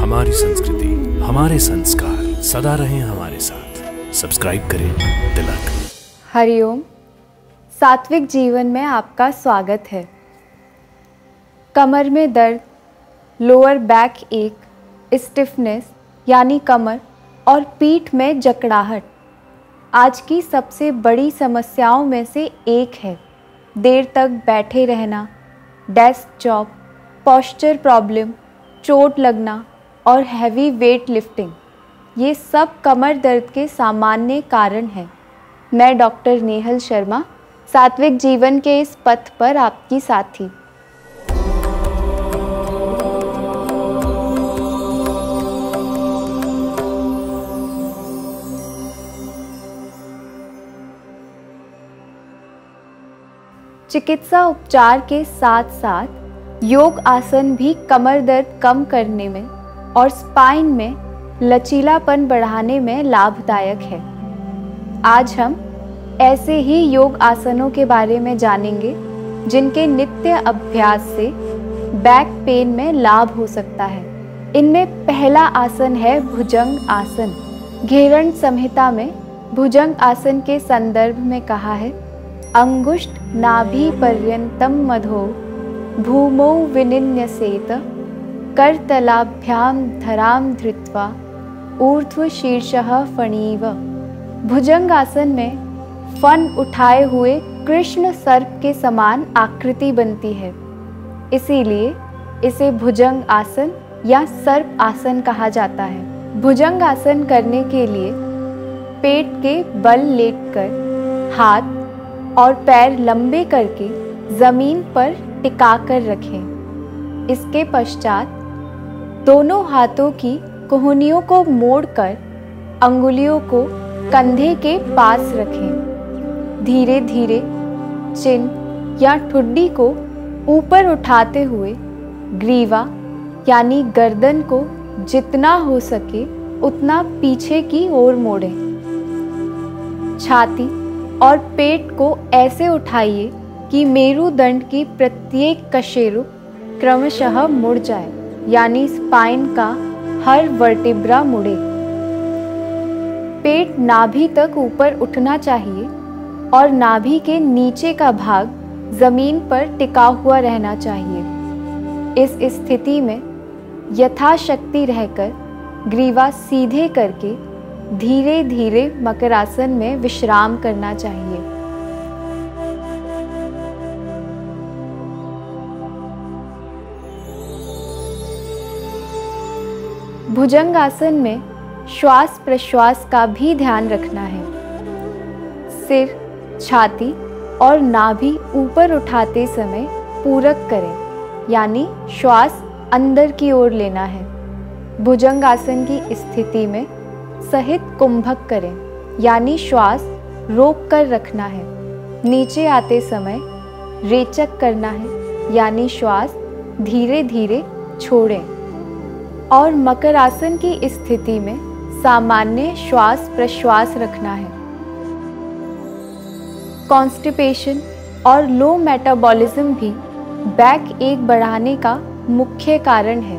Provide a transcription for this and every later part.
हमारी संस्कृति, हमारे संस्कार सदा रहें हमारे साथ। सब्सक्राइब करें तिलक। हरिओम। सात्विक जीवन में आपका स्वागत है। कमर में दर्द, लोअर बैक एक, स्टिफनेस यानी कमर और पीठ में जकड़ाहट आज की सबसे बड़ी समस्याओं में से एक है। देर तक बैठे रहना, डेस्क जॉब, पोस्चर प्रॉब्लम, चोट लगना और हैवी वेट लिफ्टिंग, ये सब कमर दर्द के सामान्य कारण हैं। मैं डॉक्टर नेहल शर्मा, सात्विक जीवन के इस पथ पर आपकी साथी। चिकित्सा उपचार के साथ साथ योग आसन भी कमर दर्द कम करने में और स्पाइन में लचीलापन बढ़ाने में लाभदायक है। आज हम ऐसे ही योग आसनों के बारे में जानेंगे जिनके नित्य अभ्यास से बैक पेन में लाभ हो सकता है। इनमें पहला आसन है भुजंग आसन। घेरण संहिता में भुजंग आसन के संदर्भ में कहा है, अंगुष्ठ नाभि पर्यंतम मधो भूमौ विनिन्यसेत करतलाभ्याम धराम धृत्वा ऊर्ध्व शीर्षः फणीव। भुजंग आसन में फन उठाए हुए कृष्ण सर्प के समान आकृति बनती है, इसीलिए इसे भुजंग आसन या सर्प आसन कहा जाता है। भुजंग आसन करने के लिए पेट के बल लेटकर हाथ और पैर लंबे करके जमीन पर टिकाकर रखें। इसके पश्चात दोनों हाथों की कोहनियों को मोड़कर अंगुलियों को कंधे के पास रखें। धीरे धीरे चिन या ठुड्डी को ऊपर उठाते हुए ग्रीवा यानी गर्दन को जितना हो सके उतना पीछे की ओर मोड़ें। छाती और पेट को ऐसे उठाइए कि मेरुदंड की प्रत्येक कशेरु क्रमशः मुड़ जाए, यानी स्पाइन का हर वर्टिब्रा मुड़े। पेट नाभि तक ऊपर उठना चाहिए और नाभि के नीचे का भाग जमीन पर टिका हुआ रहना चाहिए। इस स्थिति में यथाशक्ति रहकर ग्रीवा सीधे करके धीरे धीरे मकरासन में विश्राम करना चाहिए। भुजंग आसन में श्वास प्रश्वास का भी ध्यान रखना है। सिर, छाती और नाभि ऊपर उठाते समय पूरक करें, यानी श्वास अंदर की ओर लेना है। भुजंग आसन की स्थिति में सहित कुंभक करें, यानी श्वास रोक कर रखना है। नीचे आते समय रेचक करना है, यानी श्वास धीरे धीरे छोड़ें। और मकर आसन की स्थिति में सामान्य श्वास प्रश्वास रखना है। कॉन्स्टिपेशन और लो मेटाबॉलिज्म भी बैक एक बढ़ाने का मुख्य कारण है।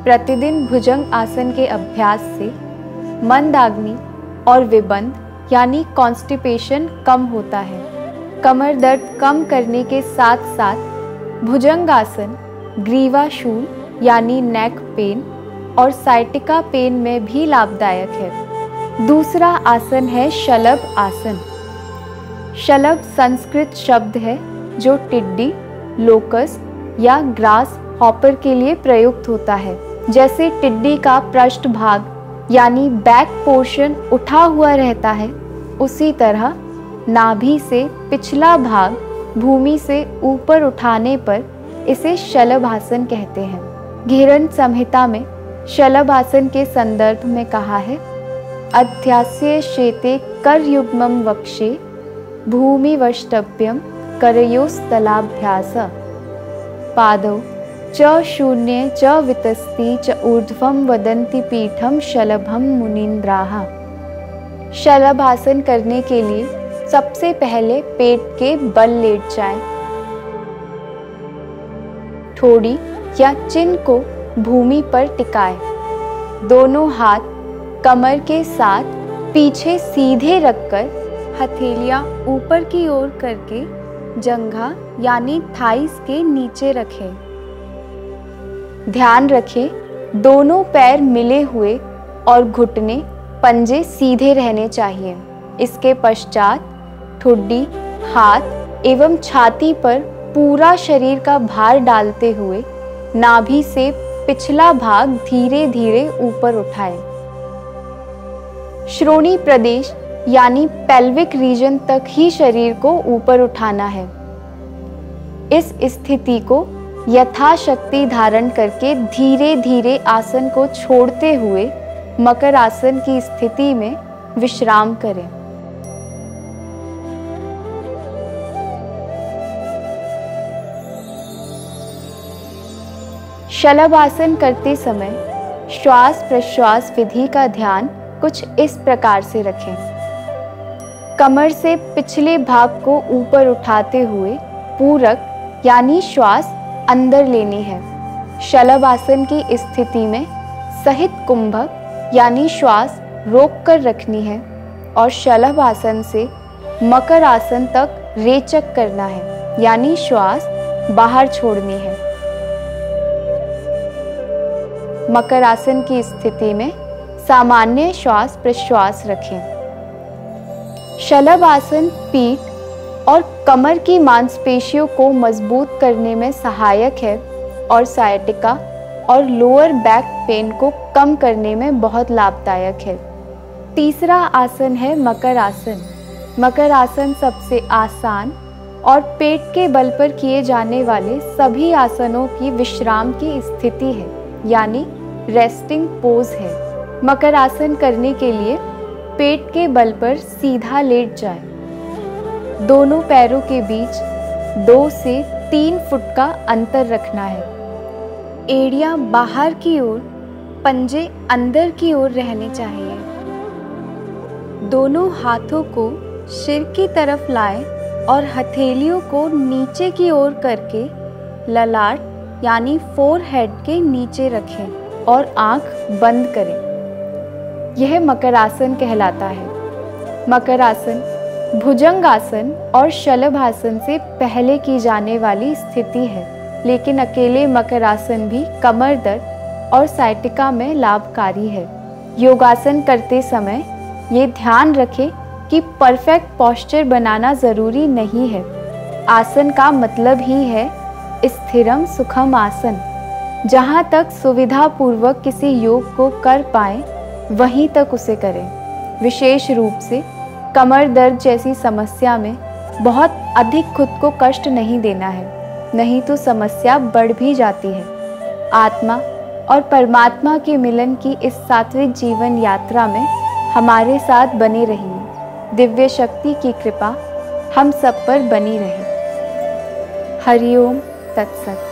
प्रतिदिन भुजंग आसन के अभ्यास से मंदाग्नि और विबंध यानी कॉन्स्टिपेशन कम होता है। कमर दर्द कम करने के साथ साथ भुजंग आसन ग्रीवाशूल यानी नेक पेन और साइटिका पेन में भी लाभदायक है। दूसरा आसन है शलभ आसन। शलभ संस्कृत शब्द है जो टिड्डी, लोकस्ट या ग्रास हॉपर के लिए प्रयुक्त होता है। जैसे टिड्डी का पृष्ठ भाग यानी बैक पोर्शन उठा हुआ रहता है, उसी तरह नाभि से पिछला भाग भूमि से ऊपर उठाने पर इसे शलभ आसन कहते हैं। घेरण संहिता में शलभ आसन के संदर्भ में कहा है, अध्यास्य शेते करयुग्मं वक्षे भूमिवष्टभ्यं करयोस्तलाभ्यास पादौ च शून्ये च वितस्ति च ऊर्ध्वं वदन्ति पीठं शलभं मुनीन्द्राः। शलभ आसन करने के लिए सबसे पहले पेट के बल लेट जाएं। ठोड़ी या चिन को भूमि पर टिकाएं। दोनों हाथ कमर के साथ पीछे सीधे रखकर हथेलियां ऊपर की ओर करके जंघा यानी थाइस के नीचे रखें। ध्यान रखें दोनों पैर मिले हुए और घुटने पंजे सीधे रहने चाहिए। इसके पश्चात ठुड्डी, हाथ एवं छाती पर पूरा शरीर का भार डालते हुए नाभि से पिछला भाग धीरे धीरे ऊपर उठाएं। श्रोणी प्रदेश यानी पेल्विक रीजन तक ही शरीर को ऊपर उठाना है। इस स्थिति को यथाशक्ति धारण करके धीरे धीरे आसन को छोड़ते हुए मकर आसन की स्थिति में विश्राम करें। शलभ आसन करते समय श्वास प्रश्वास विधि का ध्यान कुछ इस प्रकार से रखें। कमर से पिछले भाग को ऊपर उठाते हुए पूरक यानी श्वास अंदर लेनी है। शलभ आसन की स्थिति में सहित कुंभक यानी श्वास रोककर रखनी है और शलभ आसन से मकर आसन तक रेचक करना है यानी श्वास बाहर छोड़नी है। मकर आसन की स्थिति में सामान्य श्वास प्रश्वास रखें। शलभ आसन पीठ और कमर की मांसपेशियों को मजबूत करने में सहायक है और सायटिका और लोअर बैक पेन को कम करने में बहुत लाभदायक है। तीसरा आसन है मकर आसन। मकर आसन सबसे आसान और पेट के बल पर किए जाने वाले सभी आसनों की विश्राम की स्थिति है यानी रेस्टिंग पोज है। मकर आसन करने के लिए पेट के बल पर सीधा लेट जाए। दोनों पैरों के बीच 2 से 3 फुट का अंतर रखना है। एड़ियां बाहर की ओर, पंजे अंदर की ओर रहने चाहिए। दोनों हाथों को सिर की तरफ लाएं और हथेलियों को नीचे की ओर करके ललाट यानी फोरहेड के नीचे रखें और आंख बंद करें। यह मकर आसन कहलाता है। मकर आसन भुजंग आसन और शलभ आसन से पहले की जाने वाली स्थिति है, लेकिन अकेले मकर आसन भी कमर दर्द और सायटिका में लाभकारी है। योगासन करते समय ये ध्यान रखें कि परफेक्ट पोस्चर बनाना ज़रूरी नहीं है। आसन का मतलब ही है स्थिरम सुखम आसन। जहाँ तक सुविधापूर्वक किसी योग को कर पाएं वहीं तक उसे करें। विशेष रूप से कमर दर्द जैसी समस्या में बहुत अधिक खुद को कष्ट नहीं देना है, नहीं तो समस्या बढ़ भी जाती है। आत्मा और परमात्मा के मिलन की इस सात्विक जीवन यात्रा में हमारे साथ बने रहिए। दिव्य शक्ति की कृपा हम सब पर बनी रहे। हरिओम तत्सत।